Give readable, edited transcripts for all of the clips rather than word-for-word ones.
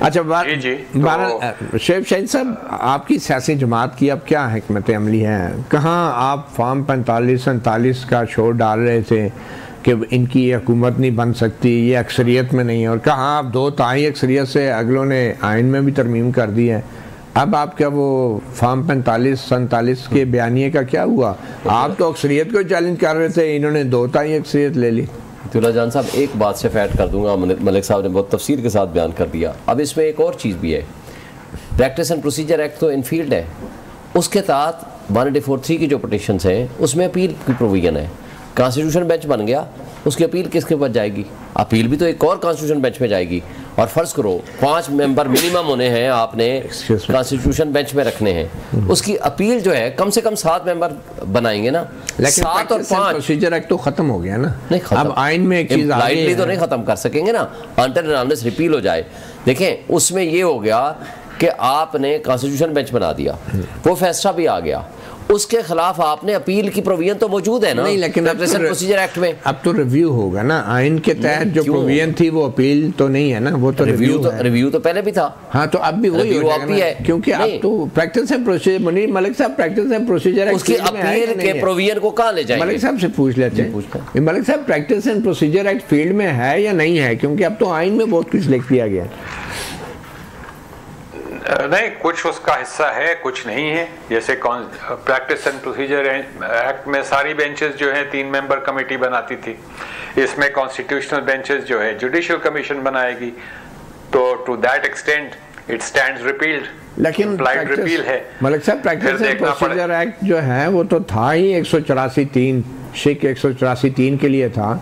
अच्छा शोएब शाहीन साहब, आपकी सियासी जमात की अब क्या हिकमत अमली है? कहाँ आप फॉर्म 45-47 का शोर डाल रहे थे कि इनकी ये हुकूमत नहीं बन सकती, ये अक्सरियत में नहीं है, और कहाँ आप 2 तिहाई अक्सरियत से अगलों ने आइन में भी तरमीम कर दी है। अब आप क्या वो फॉर्म 45-47 के बयानिए का क्या हुआ? आप तो अक्सरियत को चैलेंज कर रहे थे, इन्होंने 2 तिहाई अक्सरियत ले ली। अब्दुल्ला जान साहब, एक बात से ऐड कर दूंगा, मलिक साहब ने बहुत तफसील के साथ बयान कर दिया। अब इसमें एक और चीज़ भी है, प्रैक्टिस एंड प्रोसीजर एक्ट तो इनफील्ड है, उसके तहत 1843 की जो पटिशन्स हैं उसमें अपील की प्रोविजन है। कॉन्स्टिट्यूशन बेंच बन गया, उसकी अपील किसके पास जाएगी? अपील भी तो एक और कॉन्स्टिट्यूशन बेंच में जाएगी। और फर्ज करो 5 मेंबर मिनिमम होने हैं, आपने कॉन्स्टिट्यूशन बेंच में रखने हैं, उसकी अपील जो है कम से कम 7 मेंबर बनाएंगे ना। लेकिन 7 और 5 प्रोसीजर एक्ट तो खत्म हो गया ना। नहीं खत्म, अब आइन में एक चीज लाइटली तो नहीं खत्म कर सकेंगे ना, अनटिल अनलेस रिपील हो जाए। देखें उसमें ये हो गया कि आपने कॉन्स्टिट्यूशन बेंच बना दिया, वो फैसला भी आ गया, उसके खिलाफ आपने अपील की प्रोविजन तो मौजूद है ना। नहीं, लेकिन प्रोसीजर एक्ट में अब तो रिव्यू होगा ना आइन के तहत। जो प्रोविजन थी वो अपील तो नहीं है ना, वो तो रिव्यू तो पहले भी था। हाँ, तो अब भी वही हो जाएगा ना, क्योंकि अब तो प्रैक्टिस एंड प्रोसीजर, मलिक साहब प्रैक्टिस एंड प्रोसीजर एक्ट उसकी अपील के प्रोविजन को कहाँ ले जाएंगे? मलिक साहब से पूछ लेते हैं, मलिक साहब practice and procedure act field में है या नहीं है? क्योंकि अब तो आइन में बहुत कुछ लिख दिया गया। नहीं, कुछ उसका हिस्सा है, कुछ नहीं है। जैसे प्रैक्टिस एंड प्रोसीजर एक्ट में सारी बेंचेस जो है 3 मेंबर कमेटी बनाती थी, इसमें कॉन्स्टिट्यूशनल बेंचेस जो है जुडिशियल कमीशन बनाएगी, तो to that extent it stands repealed. लेकिन रिपील है मलिक साहब, प्रैक्टिस एंड प्रोसीजर एक्ट जो है वो तो था ही 184(3) शिक 184(3) के लिए था,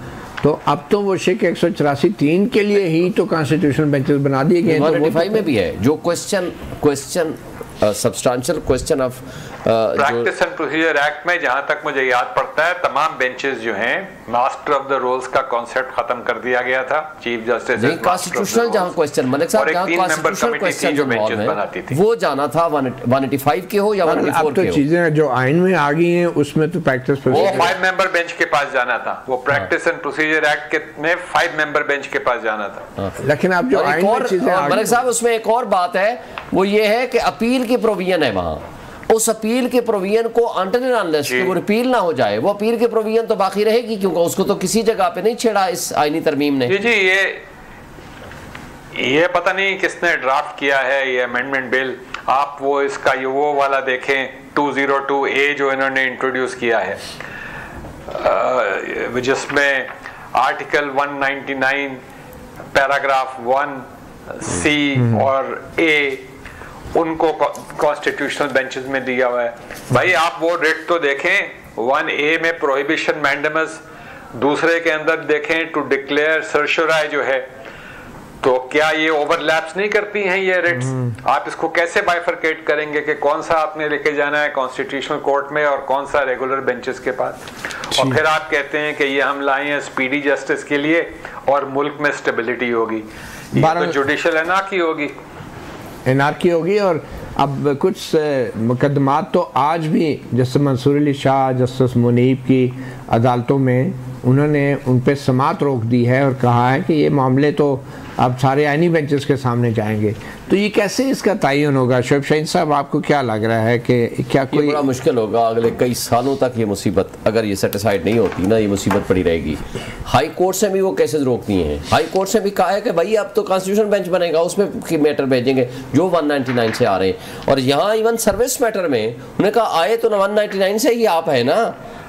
तो अब तो वो शिक 184(3) के लिए ही तो कॉन्स्टिट्यूशनल बेंचेस बना दिए गए। 185 में भी है जो question substantial question of practice and procedure act में, जहां तक मुझे याद पड़ता है, तमाम बेंचेस जो हैं मास्टर ऑफ द रोल्स का कॉन्सेप्ट खत्म कर दिया गया था। चीफ जस्टिस कॉन्स्टिट्यूशनल जहां क्वेश्चन, मलिक साहब जहां कॉन्स्टिट्यूशनल क्वेश्चन जो बेंचेस बनाती थी वो जाना था 185 के हो या 184 के हो। चीजें जो आइन में आ गई हैं उसमें तो प्रैक्टिस वो 5 मेंबर बेंच के पास जाना था। वो प्रैक्टिस एंड प्रोसीजर एक्ट में 5 मेंबर बेंच के पास जाना था। लेकिन अब जो आइन में चीजें मलिक साहब, उसमें एक और बात है, वो ये है कि अपील की प्रोविजन है वहां, उस अपील के प्रोविजन को अनटिल अनलेस वो रिपील ना हो जाए, वो अपील के प्रोविजन तो बाकी रहेगी, क्योंकि उसको तो किसी जगह पे नहीं छेड़ा इस आईनी तरमीम ने। जी ये पता नहीं किसने ड्राफ्ट किया है ये अमेंडमेंट बिल। आप वो इसका वो वाला देखें 202A जो इन्होंने इंट्रोड्यूस किया है, जिसमें आर्टिकल 199 पैराग्राफ 1C और A उनको कॉन्स्टिट्यूशनल बेंचेस में दिया हुआ है। भाई आप वो रेट तो देखें, 1A में प्रोहिबिशन मैंडेमस, दूसरे के अंदर देखें टू डिक्लेयर सर्शोराय जो है, तो क्या ये ओवरलैप्स नहीं करती हैं ये रेट्स? आप इसको कैसे बाइफरकेट करेंगे कि कौन सा आपने लेके जाना है कॉन्स्टिट्यूशनल कोर्ट में और कौन सा रेगुलर बेंचेस के पास? और फिर आप कहते हैं कि ये हम लाए हैं स्पीडी जस्टिस के लिए और मुल्क में स्टेबिलिटी होगी। ये तो जुडिशियल एनार्की होगी। और अब कुछ मुकदमात तो आज भी जस्टिस मंसूर अली शाह, जस्टिस मुनीब की अदालतों में उन्होंने उन पर समाअत रोक दी है और कहा है कि ये मामले तो अब सारे आईनी बेंचेस के सामने जाएंगे। तो ये कैसे इसका तयन होगा? शोएब शाहीन साहब, आपको क्या लग रहा है कि क्या कोई बड़ा मुश्किल होगा अगले कई सालों तक? ये मुसीबत अगर ये सेटिसाइड नहीं होती ना, ये मुसीबत पड़ी रहेगी। हाई कोर्ट से भी वो केसेस रोक दिए हैं। हाई कोर्ट से भी कहा है कि भाई अब तो कॉन्स्टिट्यूशन बेंच बनेगा, उसमें मैटर भेजेंगे जो 199 से आ रहे हैं। और यहाँ इवन सर्विस मैटर में उन्होंने कहा आए तो 199 से ही आप है ना,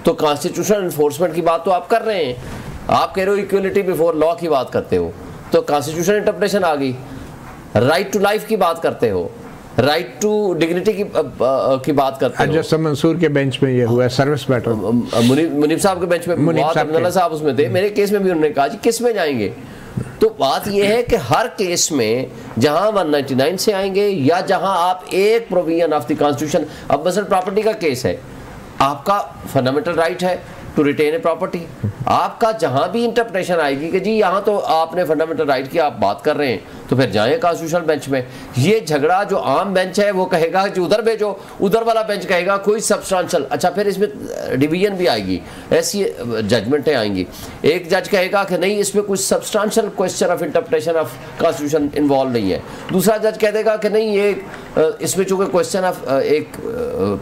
तो कॉन्स्टिट्यूशनल इन्फोर्समेंट की बात तो आप कर रहे हैं। आप कह रहे हो इक्वलिटी बिफोर लॉ की बात करते हो, तो कॉन्स्टिट्यूशन इंटरप्रिटेशन आ गई। राइट टू लाइफ की बात करते हो, राइट टू डिग्निटी की बात करते हो। जस्टिस मंसूर के बेंच में ये हुआ सर्विस मैटर, मुनीब साहब के बेंच में साहब उसमें थे, मेरे केस में भी उन्होंने कहा जी किस में जाएंगे। तो बात यह है कि हर केस में जहां 199 से आएंगे या जहां आप एक प्रोविजन ऑफ द कॉन्स्टिट्यूशन, अब मसलन प्रॉपर्टी का केस है, आपका फंडामेंटल राइट है टू रिटेन ए प्रॉपर्टी। आपका जहां भी इंटरप्रिटेशन आएगी कि जी यहाँ तो आपने फंडामेंटल राइट की आप बात कर रहे हैं, तो फिर जाएं कॉन्स्टिट्यूशनल बेंच में। ये झगड़ा जो आम बेंच है वो कहेगा कि उधर भेजो, उधर वाला बेंच कहेगा कोई सब्सटेंशियल, अच्छा फिर इसमें डिवीजन भी आएगी, ऐसी जजमेंटें आएंगी। एक जज कहेगा कि नहीं इसमें कुछ substantial question of interpretation of constitution involve नहीं है, दूसरा जज कह देगा कि नहीं ये इसमें चूंकि क्वेश्चन ऑफ एक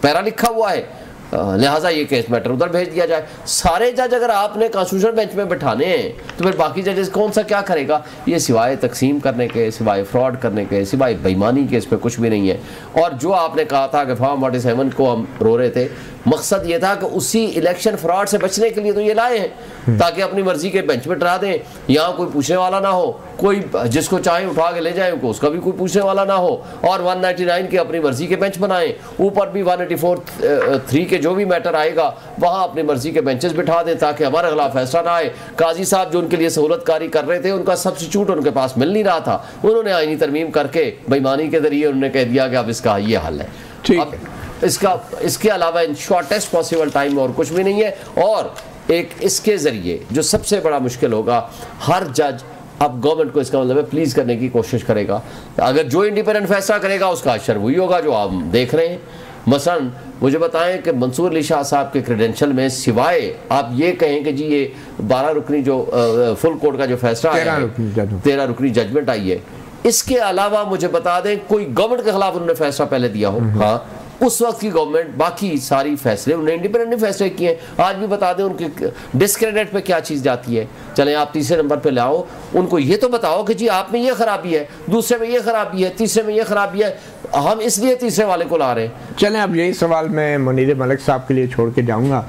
पैरा लिखा हुआ है लिहाजा ये केस मैटर उधर भेज दिया जाए। सारे जज अगर आपने कॉन्स्टिट्यूशनल बेंच में बैठाने हैं तो फिर बाकी जजेस कौन सा क्या करेगा? ये सिवाय तकसीम करने के, सिवाय फ्रॉड करने के, सिवाय बेईमानी के इस पर कुछ भी नहीं है। और जो आपने कहा था कि फॉर्म 47 को हम रो रहे थे, मकसद ये था कि उसी इलेक्शन फ्रॉड से बचने के लिए तो ये लाए हैं ताकि अपनी मर्जी के बेंच में डरा दें, यहाँ कोई पूछने वाला ना हो, कोई जिसको चाहे उठा के ले जाए उनको, उसका भी कोई पूछने वाला ना हो, और 199 के अपनी मर्जी के बेंच बनाएं, ऊपर भी 184(3) के जो भी मैटर आएगा वहाँ अपनी मर्जी के बेंचेस बिठा दें ताकि हमारे खिलाफ फैसला ना आए। काजी साहब जो उनके लिए सहूलतकारी कर रहे थे, उनका सब्स्टिट्यूट उनके पास मिल नहीं रहा था, उन्होंने आईनी तरमीम करके बेईमानी के जरिए उन्होंने कह दिया कि अब इसका ये हल है। अब इसके अलावा इन शॉर्टेस्ट पॉसिबल टाइम और कुछ भी नहीं है। और एक इसके ज़रिए जो सबसे बड़ा मुश्किल होगा, हर जज अब गवर्नमेंट को इसका मतलब है प्लीज़ करने की कोशिश करेगा। अगर जो इंडिपेंडेंट फैसला करेगा उसका अशर वही होगा जो आप देख रहे हैं। मसलन मुझे बताएं कि मंसूर अली शाह साहब के क्रेडेंशियल में सिवाय आप ये कहें कि जी ये 12 रुकनी जो फुल कोर्ट का जो फैसला आया है, 13 रुकनी जजमेंट आई है, इसके अलावा मुझे बता दें कोई गवर्नमेंट के खिलाफ उन्होंने फैसला पहले दिया हो? हाँ, उस वक्त की गवर्नमेंट बाकी सारी फैसले उन्होंने इंडिपेंडेंट फैसले किए हैं। आज भी बता दें उनके डिस्क्रेडिट पे क्या चीज़ जाती है। चलें आप तीसरे नंबर पे लाओ, उनको ये तो बताओ कि जी आप में ये खराबी है, दूसरे में ये खराबी है, तीसरे में ये खराबी है, हम इसलिए तीसरे वाले को ला रहे हैं। चलें अब यही सवाल मैं मुनीर मलिक साहब के लिए छोड़ के जाऊँगा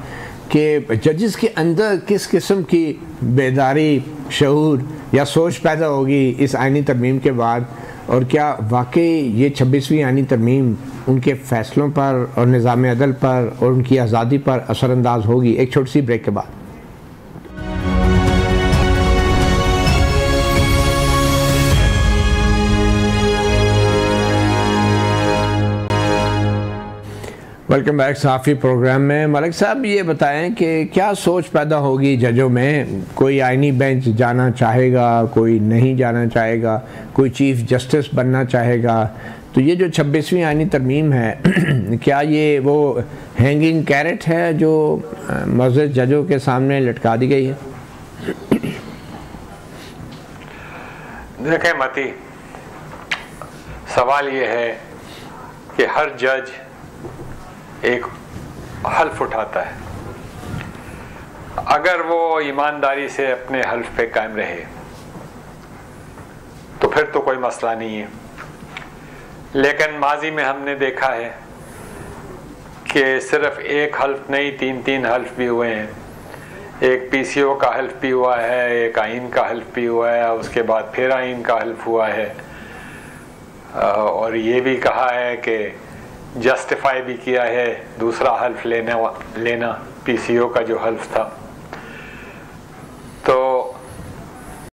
कि जजेस के अंदर किस किस्म की बेदारी, शऊर या सोच पैदा होगी इस आईनी तरमीम के बाद, और क्या वाकई ये 26वीं आईनी तरमीम उनके फ़ैसलों पर और निज़ाम अदल पर और उनकी आज़ादी पर असरअंदाज होगी? एक छोटी सी ब्रेक के बाद। वेलकम बैक सहाफ़ी प्रोग्राम में। मलिक साहब ये बताएं कि क्या सोच पैदा होगी जजों में? कोई आईनी बेंच जाना चाहेगा, कोई नहीं जाना चाहेगा, कोई चीफ़ जस्टिस बनना चाहेगा। तो ये जो 26वीं आईनी तरमीम है क्या ये वो हैंगिंग कैरेट है जो मौजूद जजों के सामने लटका दी गई है? देखें मती, सवाल ये है कि हर जज एक हल्फ उठाता है, अगर वो ईमानदारी से अपने हल्फ पे कायम रहे तो फिर तो कोई मसला नहीं है। लेकिन माजी में हमने देखा है कि सिर्फ एक हल्फ नहीं, 3 हल्फ भी हुए हैं। एक पीसीओ का हल्फ भी हुआ है, एक आइन का हल्फ भी हुआ है, उसके बाद फिर आइन का हल्फ हुआ है, और ये भी कहा है कि जस्टिफाई भी किया है दूसरा हल्फ लेना पीसीओ का जो हल्फ था।